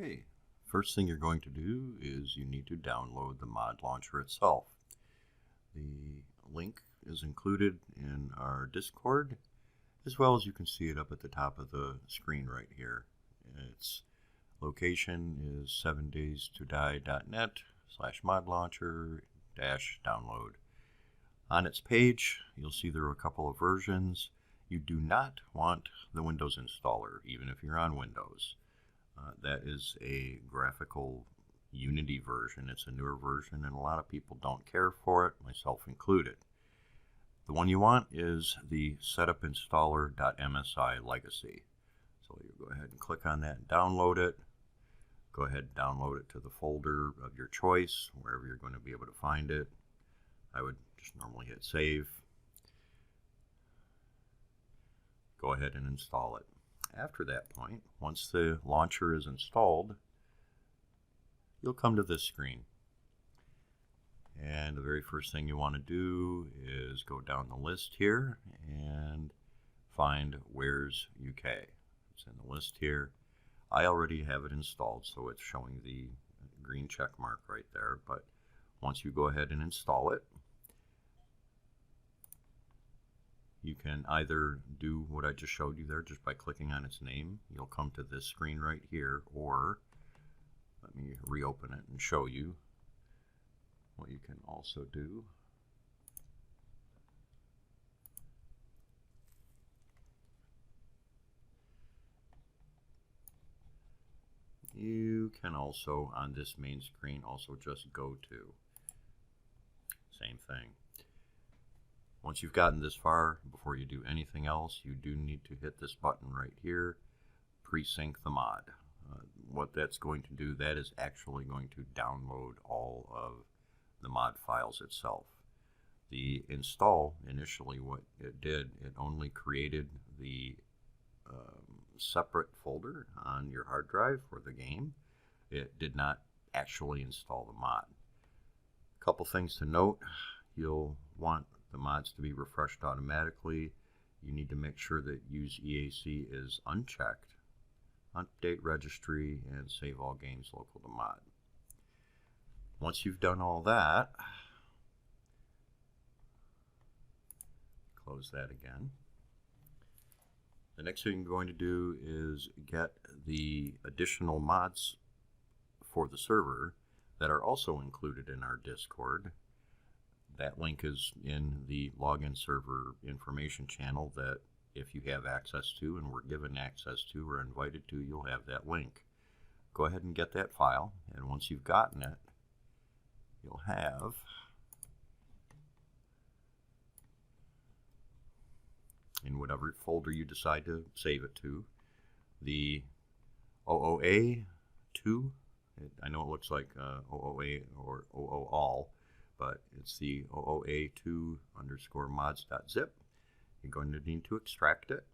Okay, first thing you're going to do is you need to download the mod launcher itself. The link is included in our Discord, as well as you can see it up at the top of the screen right here. Its location is 7daystoDie.net/mod launcher-download. On its page, you'll see there are a couple of versions. You do not want the Windows installer, even if you're on Windows. That is a graphical Unity version. It's a newer version, and a lot of people don't care for it, myself included. The one you want is the setupinstaller.msi legacy. So you go ahead and click on that and download it. Go ahead and download it to the folder of your choice, wherever you're going to be able to find it. I would just normally hit save. Go ahead and install it. After that point, once the launcher is installed, you'll come to this screen. And the very first thing you want to do is go down the list here and find Where's UK. It's in the list here. I already have it installed, so it's showing the green check mark right there. But once you go ahead and install it, you can either do what I just showed you there just by clicking on its name. You'll come to this screen right here, or let me reopen it and show you what you can also do. You can also, on this main screen, also just go to. Same thing. Once you've gotten this far, before you do anything else, you do need to hit this button right here, pre-sync the mod. What that's going to do, that is actually going to download all of the mod files itself. The install, initially what it did, it only created the separate folder on your hard drive for the game. It did not actually install the mod. A couple things to note: you'll want the mods to be refreshed automatically. You need to make sure that Use EAC is unchecked, update registry, and save all games local to mod. Once you've done all that, close that again. The next thing you're going to do is get the additional mods for the server that are also included in our Discord. That link is in the login server information channel that if you have access to and were given access to or invited to, you'll have that link. Go ahead and get that file, and once you've gotten it, you'll have in whatever folder you decide to save it to, the OOA2. I know it looks like OOA or Overhaul, but it's the OOA2_mods.zip. You're going to need to extract it.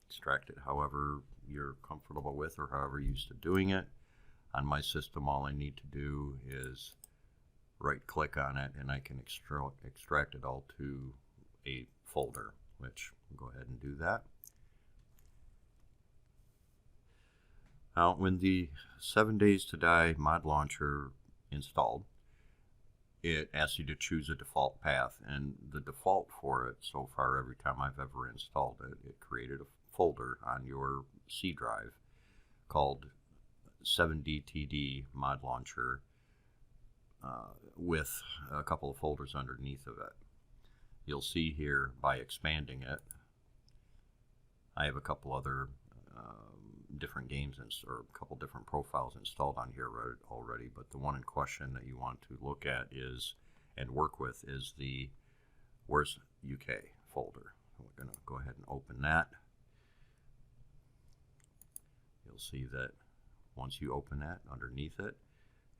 Extract it however you're comfortable with or however you're used to doing it. On my system, all I need to do is right click on it and I can extract it all to a folder, which I'll go ahead and do that. Now, when the 7 Days to Die mod launcher installed, it asks you to choose a default path, and the default for it so far, every time I've ever installed it, it created a folder on your C drive called 7DTD mod launcher with a couple of folders underneath of it. You'll see here, by expanding it, I have a couple other different games or a couple different profiles installed on here already, but the one in question that you want to look at is and work with is the Where's UK folder. We're going to go ahead and open that. You'll see that once you open that, underneath it,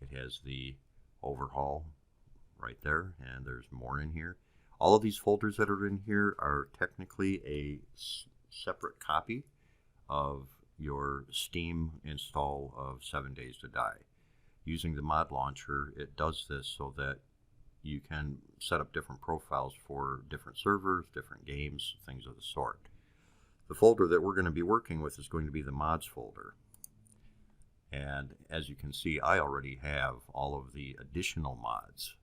it has the Overhaul right there, and there's more in here. All of these folders that are in here are technically a separate copy of your Steam install of 7 Days to Die. Using the mod launcher, it does this so that you can set up different profiles for different servers, different games, things of the sort. The folder that we're going to be working with is going to be the mods folder. And as you can see, I already have all of the additional mods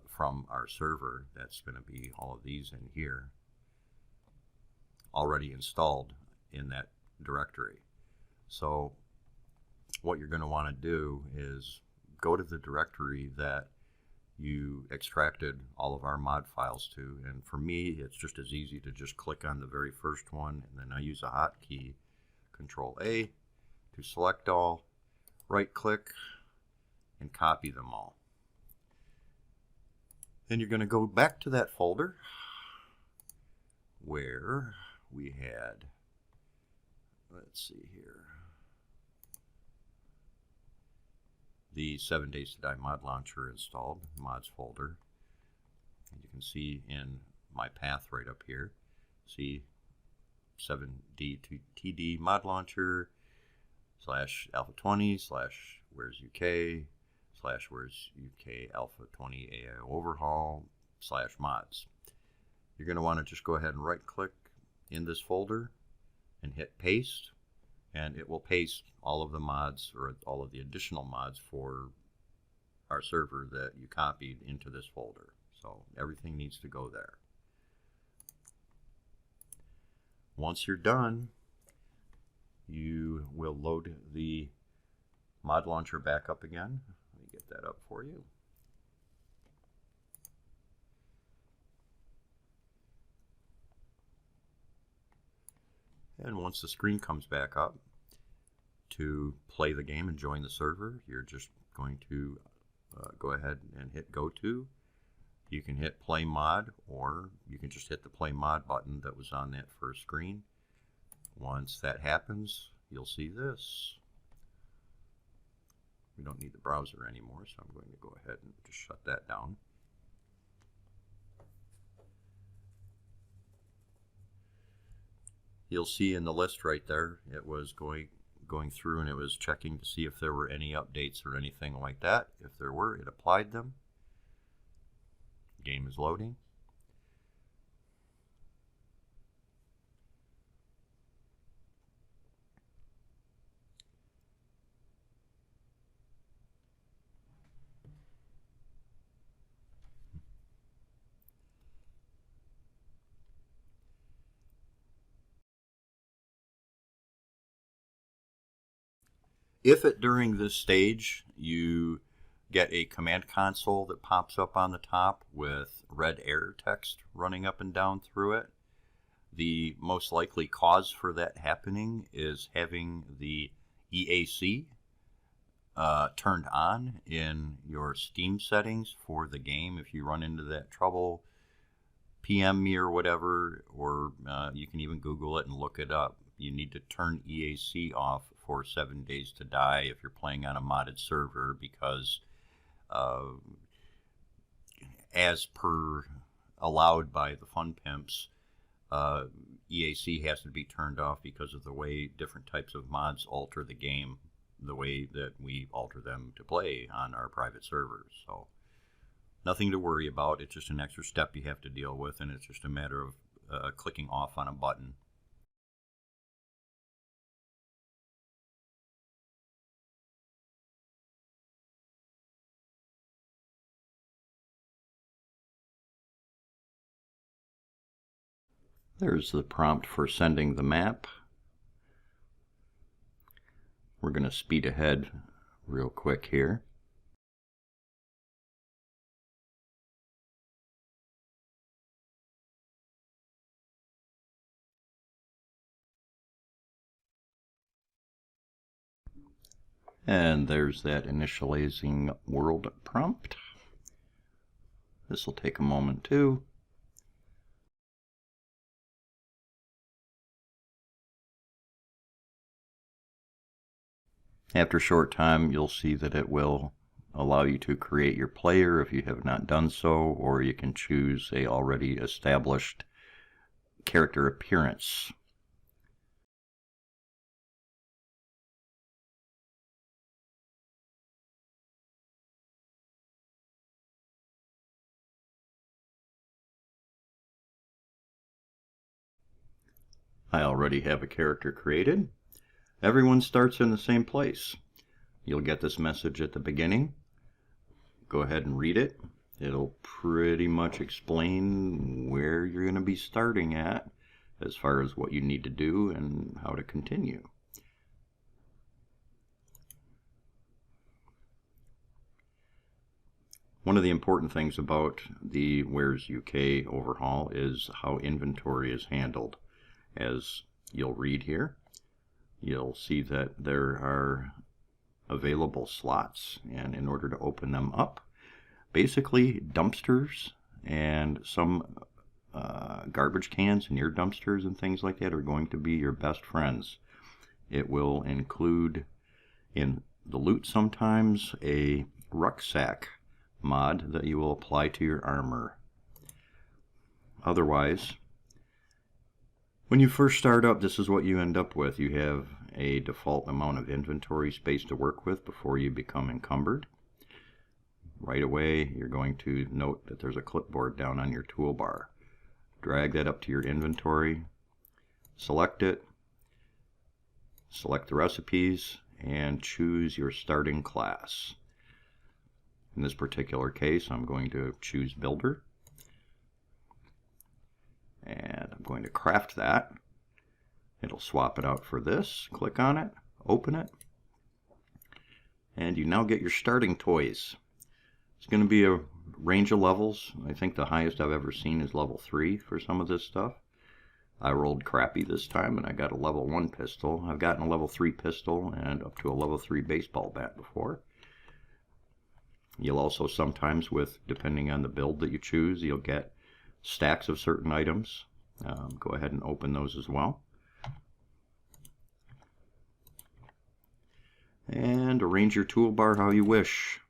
from our server. That's going to be all of these in here already installed in that directory. So what you're going to want to do is go to the directory that you extracted all of our mod files to, and for me it's just as easy to just click on the very first one, and then I use a hotkey Control A to select all, right click, and copy them all. Then you're going to go back to that folder where we had, let's see here, the 7 Days to Die mod launcher installed, mods folder. And you can see in my path right up here, see 7D2TD mod launcher / alpha 20 / where's UK / where's UK alpha 20 AI overhaul / mods. You're going to want to just go ahead and right click in this folder and hit paste, and it will paste all of the mods, or all of the additional mods for our server that you copied into this folder. So everything needs to go there. Once you're done, you will load the mod launcher back up again. Let me get that up for you. And once the screen comes back up to play the game and join the server, you're just going to go ahead and hit go to. You can hit play mod, or you can just hit the play mod button that was on that first screen. Once that happens, you'll see this. We don't need the browser anymore, so I'm going to go ahead and just shut that down. You'll see in the list right there, it was going through and it was checking to see if there were any updates or anything like that. If there were, it applied them. Game is loading. If during this stage you get a command console that pops up on the top with red error text running up and down through it, the most likely cause for that happening is having the EAC turned on in your Steam settings for the game. If you run into that trouble, PM me or whatever, or you can even Google it and look it up. You need to turn EAC off for 7 Days to Die if you're playing on a modded server, because as per allowed by the fun pimps, EAC has to be turned off because of the way different types of mods alter the game, the way that we alter them to play on our private servers. So nothing to worry about. It's just an extra step you have to deal with, and it's just a matter of clicking off on a button. There's the prompt for sending the map. We're going to speed ahead real quick here. And there's that initializing world prompt. This will take a moment too. After a short time, you'll see that it will allow you to create your player if you have not done so, or you can choose a already established character appearance. I already have a character created. Everyone starts in the same place. You'll get this message at the beginning. Go ahead and read it. It'll pretty much explain where you're going to be starting at as far as what you need to do and how to continue. One of the important things about the Where's UK overhaul is how inventory is handled. As you'll read here, you'll see that there are available slots, and in order to open them up, basically dumpsters and some garbage cans in your dumpsters and things like that are going to be your best friends. It will include in the loot sometimes a rucksack mod that you will apply to your armor. Otherwise, when you first start up, this is what you end up with. You have a default amount of inventory space to work with before you become encumbered. Right away, you're going to note that there's a clipboard down on your toolbar. Drag that up to your inventory, select it, select the recipes, and choose your starting class. In this particular case, I'm going to choose Builder, and I'm going to craft that. It'll swap it out for this. Click on it, open it, and you now get your starting toys. It's going to be a range of levels. I think the highest I've ever seen is level 3 for some of this stuff. I rolled crappy this time and I got a level 1 pistol. I've gotten a level 3 pistol and up to a level 3 baseball bat before. You'll also sometimes, depending on the build that you choose, you'll get stacks of certain items. Go ahead and open those as well. And arrange your toolbar how you wish.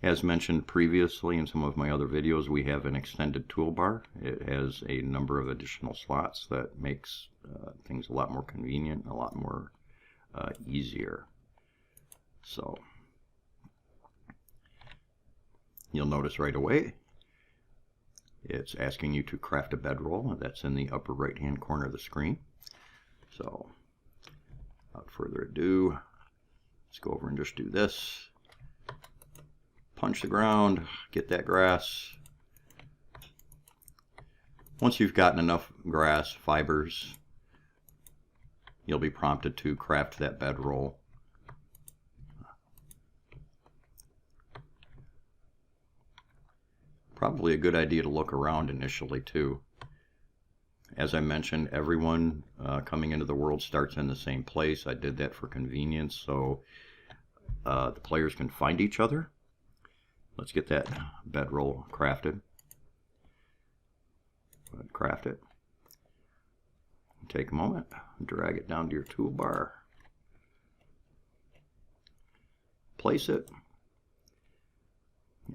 As mentioned previously in some of my other videos, we have an extended toolbar. It has a number of additional slots that makes things a lot more convenient, a lot more easier. So you'll notice right away it's asking you to craft a bedroll. That's in the upper right hand corner of the screen. So without further ado, let's go over and just do this. Punch the ground, get that grass. Once you've gotten enough grass fibers, you'll be prompted to craft that bedroll. Probably a good idea to look around initially too. As I mentioned, everyone coming into the world starts in the same place. I did that for convenience so the players can find each other. Let's get that bedroll crafted. Go ahead and craft it. Take a moment, drag it down to your toolbar. Place it.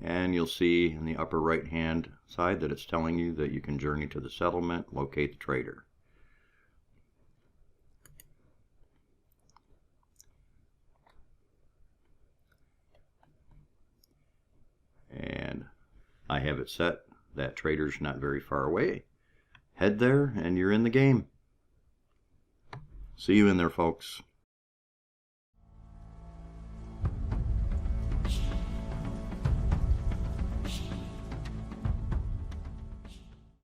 And you'll see in the upper right hand side that it's telling you that you can journey to the settlement, locate the trader. And I have it set that trader's not very far away. Head there and you're in the game. See you in there, folks.